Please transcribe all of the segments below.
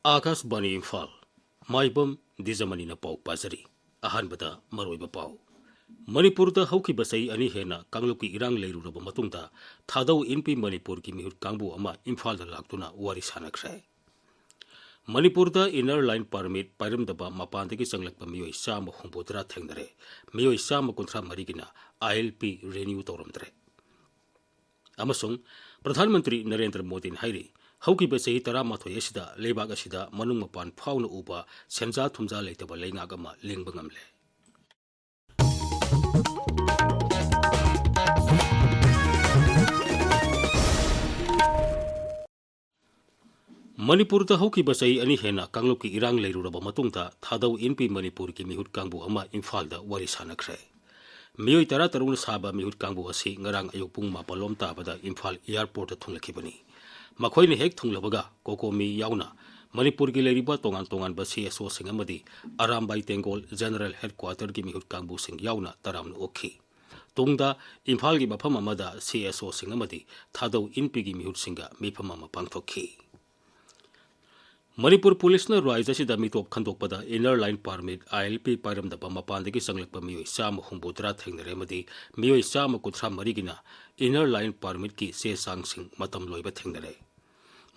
आकाशवाणी इम्फाल माइबम दिजमनी पाउ पाजरी अहानबदा मरोइबा पाउ मणिपुरदा हौखिबा चही अनि हेना कांगलुकी इरांग लेरुरबा मतुंगदा थादौ इनपी मणिपुर की मिहुत कांगबु अमा इम्फालदा लाक्तुना वारी सानख्रे मणिपुरदा इनर लाइन परमिट पाइरमदबा मपानदगी चंगलकबा मियोइ चामा हुंबोदरा थेंगदरे मियोइ चामा कुंथ्रा मरिगिना आईएलपी रेन्यू तौरमदरे अमसुंग प्रधानमंत्री नरेंद्र मोदी हाइरी हौकिबा चही 13 असिदा लेबाग असिदा मनुंग मपान फाउना उबा सेंजा थुमजा लेतबा लेंगाग अमा लेंबा ngamle मणिपुरदा हौकिबा चही अनि हेना कांगलुकी इरांग लेरुरबा मतुंगदा थादौ इनपी मणिपुर की मिहुत कांगबु अमा इम्फालदा वारी सानख्रे मियोइ 13 साबा मिहुत कांगबु असि ngarang ayuk pung 9 ताबदा इम्फाल एयरपोर्ट थुंगलखिबनी मखोइने हेक थुंगलबगा कोकोमी याउना मणिपुर की लेरिबा तोंगान तोंगान सीएसओ सिंह अमदी अरामबाई तेंगोल जनरल हेडक्वार्टर की मिहुत कांगबु सिंह याउना तरामन ओखी तुंगदा इम्फाल की मफम अमदा सीएसओ सिंह अमदी थादौ इनपी की मिहुत सिंह मिफम अमा पांगथोखी मणिपुर पुलिस राज्यसिदा मिटोप खंदोकपदा इनर लाइन परमिट आईएलपी पाइरमदबा मपानदगी चंगलकपा मियोइ चामा हुंबोदरा थेंगदरे अमदी मियोइ चामा कुंथ्रा मरिगिना इनर लाइन परमिट की से सांगसिंग मतम लोइबा थेंगदरे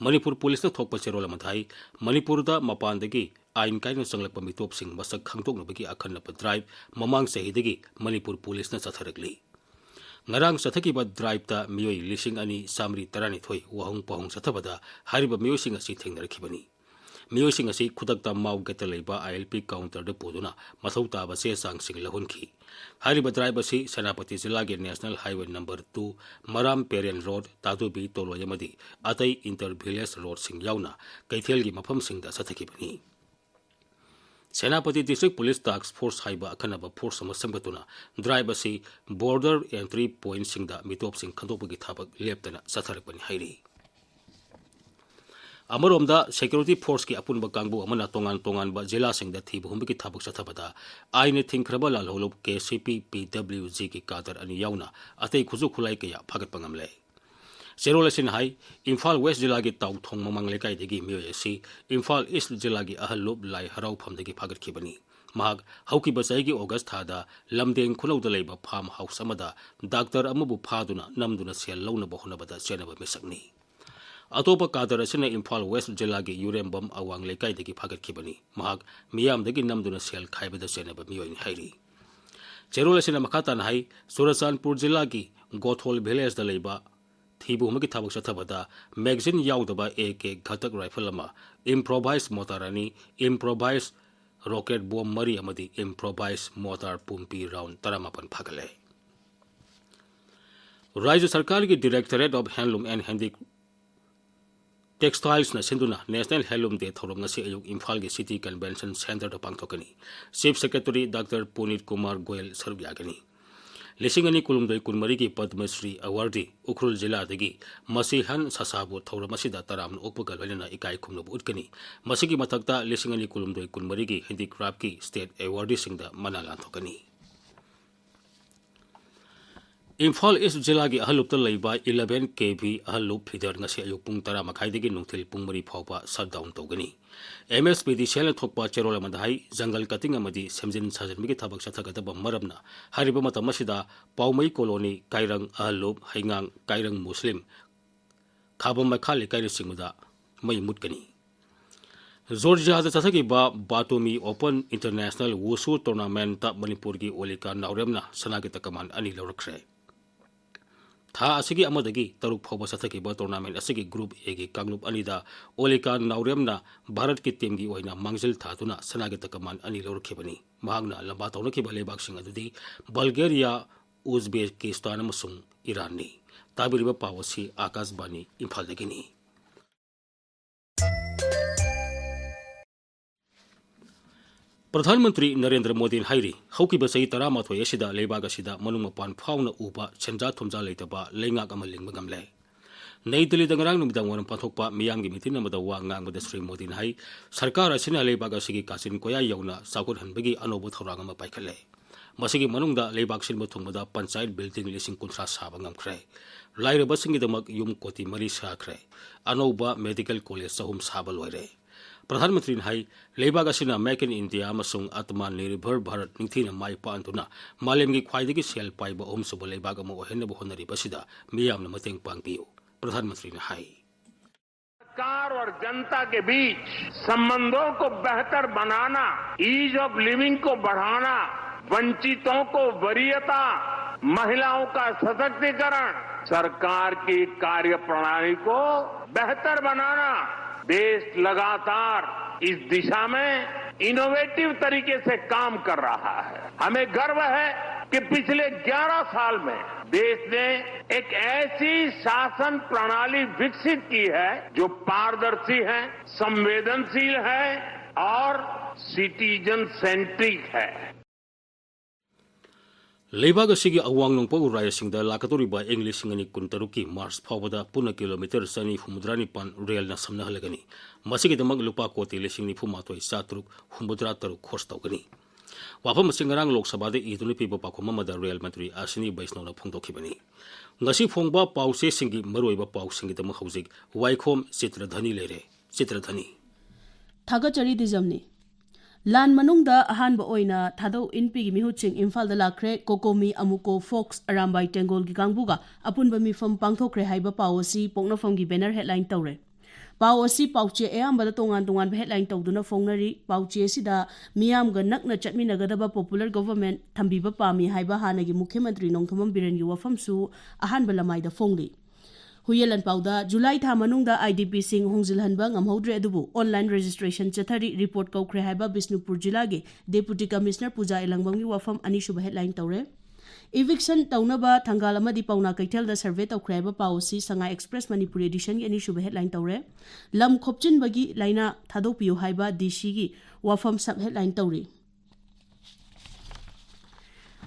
मणिपुर पुलिस थोकपा चेरोल अमदाई मणिपुरदा मपानदगी आइन कायना चंगलकपा मिटोपसिंग मसक खंगदोकनबगी अखन्नपा ड्राइव ममांग चहीदगी मणिपुर पुलिस चथरगली ngarang sathaki drive ta miyoi lising ani samri tarani thoi wahung pahung sathapada hariba miyoi sing asi thengnarakibani miyoi sing asi khudakta mau geta leiba ILP counter de poduna mathau ta ba se sang sing lahunki hariba drive asi Senapati Jilla ge National Highway number 2 Maram Perian Road Tadubi Toloyamadi atai inter village road sing yauna kaithel gi mafam sing da sathakibani Senapati District Police Task Force haiba akhanaba force ama samgatuna drive asi border entry point singda mitop sing khandopagi thabak leptana satharakpani hairi Amaromda security force ki apunba kangbu amana tongan ba jila singda thibu humbiki thabak sathabada aine thingkraba lalholop KCP PWG ki kadar ani yauna atei khuju khulai kaya phagat pangamle Serolasin hai Imphal West Jilla ki taw thong mamang lekai degi miyoy si Imphal East Jilla ki ahalop lai harau phamdagi phagat khibani mahag hauki basai ki August thada lamdeng khunau da leiba farm house amada doctor amabu phaduna namduna sel launa bahuna bada chenaba misakni Atopa kadar asina Imphal West Jilla ki Urembam awang lekai degi phagat khibani mahag miyam degi namduna sel khaibada chenaba miyoy hairi Serolasin makatan hai Surasanpur Jilla ki Gothol village da leiba Thibu humaki thabak sathabada magazine yaudaba AK ghatak rifle ama improvised motorani improvised rocket bomb mari amadi improvised motor pumpi round 18 phagale Rajya Sarkar ki Directorate of Handloom and Textiles na sinduna National Handloom Day thorom ngasi ayuk Imphal ki City Convention Center da pangthokani Chief Secretary Dr. Punit Kumar Goyal sarbyagani Lisingani kulumdoi kunmari ki Padma Shri Awardee Ukhrul Jilla dagi masihan sasabu thauramasida taram okpagal walina ikai khumnabu utkani masigi mathakta lisingani kulumdoi kunmari ki handicraft ki state awardee singda manalan thokani Imphal East Jilla ki ahalupta leiba 11 kV ahalup feeder ngasi ayuk pung 10 makhai dagi nungthil pung mari phawba shutdown togani MSPD Shell thokpa cherol amadhai jungle cutting amadi semjin sajanmigi thabak sathagadaba maramna hariba matamasida paumai colony kairang ahalup haingang kairang muslim khabam makhali kairi singmuda mai mutkani Georgia da sathagi ba Batumi Open International Wushu Tournament ta Manipur ki olika nauremna sanagi takaman ani lorakre Tha asigi amadagi taruk phawba sathaki ba tournament asigi group A gi kanglup anida olika nauremna Bharat ki team gi oina mangjil thatuna sanagi takaman ani lorkhibani mahagna lamba tawna ki balebak sing adudi Bulgaria Uzbekistan amasung Iran ni tabiriba pawasi Akashbani Imphal dagini प्रधानमंत्री नरेंद्र मोदी हाइरी हौकिबा चही 13 असिदा लेबाग असिदा मनुंग मपान fauna उबा सेंजा थुमजा लेतबा लेंगाक अमा लिंगबा ngamle Nai Delhi da ngarang numidang waram pathokpa miyamgi mitin amada wa ngangbada Sri Modi hai sarkar asina leibag asigi kasin koya yauna sakut hanbagi anobo thorang ama paikhale masigi manungda leibag sinba thongmada panchayat building lising kunthra saba ngamkhre lairaba singidamak yum koti mari sakhre anoba medical college sahum saba loire प्रधानमंत्री ने high लेबाग असिना make in India अमसुंग आत्मनिर्भर भारत निंगथीना माई पांतुना मालेमगी ख्वाइदगी cell पाइबा अहुमसुब लेबाग अमा ओहेनबो होनरिबसिदा मियामना मतेंग पांगपियो प्रधानमंत्री ने high सरकार और जनता के बीच संबंधों को बेहतर बनाना, ईज ऑफ लिविंग को बढ़ाना, वंचितों को वरीयता, महिलाओं का सशक्तिकरण, सरकार की कार्य प्रणाली को बेहतर बनाना, देश लगातार इस दिशा में इनोवेटिव तरीके से काम कर रहा है। हमें गर्व है कि पिछले 11 साल में देश ने एक ऐसी शासन प्रणाली विकसित की है जो पारदर्शी है, संवेदनशील है और सिटीजन सेंट्रिक है। लेबाग असिगी अवांग नोंपो रायसिंग दा लाकतोरिबा इंग्लिश सिंगनी कुंतरुकी मार्च फावदा पुना किलोमीटर सनी हुमुद्रानी पान रेल ना समना हलगनी मसिगी दमग लुपा कोटी लिसिंगनी फुमातोय सातरुक हुमुद्रा तरु खोर्स तौगनी वाफम सिंगरांग लोकसभा दे इदुनि पिबो पाखोम मदा रेल मंत्री आसिनी बैष्णवना फोंदोखिबनी ngasi phongba pause singi maroiba paw singi dam hauzik Waikhom Chitradhani lere Chitradhani Thagachari Dijamani Lan manungda ahanba oina thadau inpi gi mihuching Imphal da lakre kokomi amuko Fox arambai tengol gi kangbuga apunba mi fam pangthokre haiba pawasi poknafam gi banner headline tawre pawasi pauche ayambada tongan headline tawduna fongnari pauche sida miyam ga nakna chatminagadaba popular government thambiba pami haiba hanagi mukhyamantri nongthamam biren gi wafamsu ahanba lamai da fongli Huyelan Pauda, July Tamanunga IDP Sing Hongzilhanbang Amhodre Adubu, online registration Chathari report Kau Krehaiba Bisnupur Jilage, Deputy Commissioner Puja Elangbangi Wafam Anishuba headline Taure. Eviction Taunaba Tangalama di Pauna Kaitel the survey of Kreba Pausi, Sanga Express Manipuri edition Anishuba headline Taure. Lam Kopchin Bagi Laina Tadopio Haiba Dishigi Wafam sub headline Tauri.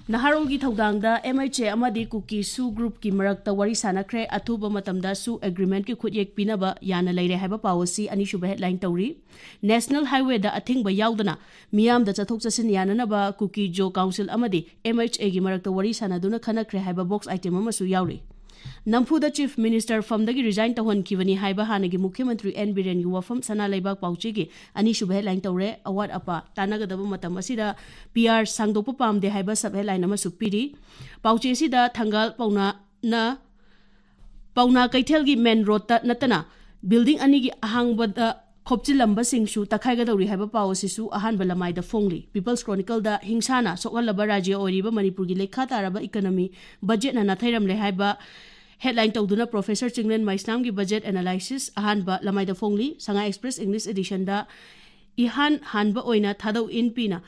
Naharogi Thaudangda MHA Amadi Kuki Su Group ki marakta wari sanakre athuba matamda su agreement ki khudyek pinaba yana leire haiba policy ani shuba headline tawri National Highway da athingba yaudana miyam da chathok chasin yanana ba Kuki Jo Council amadi MHA gi marakta wari sanaduna khanakre haiba box item amasu yauri Nampu the Chief Minister from the resign Tahon Kivani Haiba Hanagi Mukhyamantri N Biren Yuwafam Sana Laibak Pauchigi Ani Shubhe headline Taure Award Apa Tanagadaba Matamasida PR Sangdopa Pam de Haiba sub headline Namasupiri Pauche Sida Tangal Pauna na Pauna Kaitelgi Men Rota Natana Building Anigi Ahangbada Kopchilamba Singshu Takaigadori Haiba Pawasisu Ahan Balamai the Fongli People's Chronicle da Hingsana Sokalaba Raja Oriba Manipuri Lekha Araba Economy Budget na Nathairam Lehaiba Headline Tauduna Professor Chinglen Maisnam gi budget analysis ahanba lamai da fongli Sanga Express English edition da ihan hanba oina thadau in pina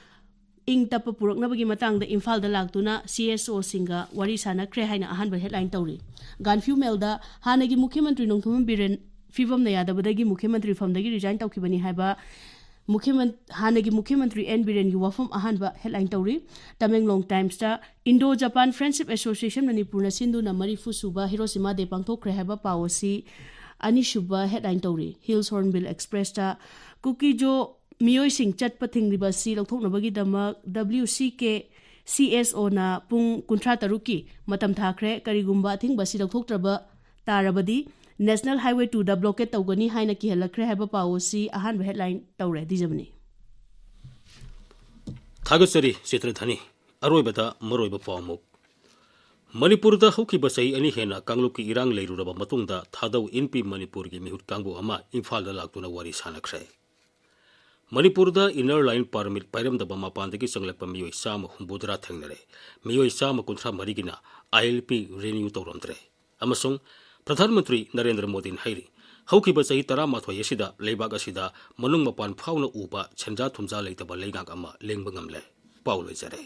ing tapa purakna bagi matang da Imphal da lagtuna CSO singa wari sana kre haina ahanba headline tauri Ganfu Melda hanagi Mukhyamantri Nongthamam Biren Fivam na yadabadagi Mukhyamantri from dagi resign tawkibani haiba Hanagi Mukhyamantri N Biren Yuwafam ahanba headline tauri Tamenglong Times ta Indo-Japan Friendship Association Manipur Sindu na Marifu Suba Hiroshima de Pangthokre haiba pawasi ani shuba headline tauri Hills Hornbill Express ta Kuki Jo Miyoi Sing Chatpa Thingliba si Lokthoknabagi dama WCK CSO na Pung Kuntra Taruki Matam Thakre Karigumba Thingba si Lokthoktraba Tarabadi National Highway 2 da blockade tawgani haina ki halakre haiba pawasi ahan headline tawre Dijamani Thagachari Chitradhani Aroibata Maroiba Pawmuk Manipur da Hoki Basai ani hena Kangluki Irang Leiruraba Matungda Thadau Inpi Manipur gi mihut Kangbu ama Imphal da lagtuna wari sanakre Manipur da inner line permit pairam da bama pandagi sanglapa miyoi sama humbudra thengnare miyoi sama kuntra marigina ILP renew tawramtre amasung Pradhanmantri Narendra Modi Hairi, Hokiba Sahi Taramathwa Yesida, Lebag Asida, Manung Mapan Fauna Uba, Chenja Tunza Laitaba Legak Ama, Lengbangam Le, Paulo Zare.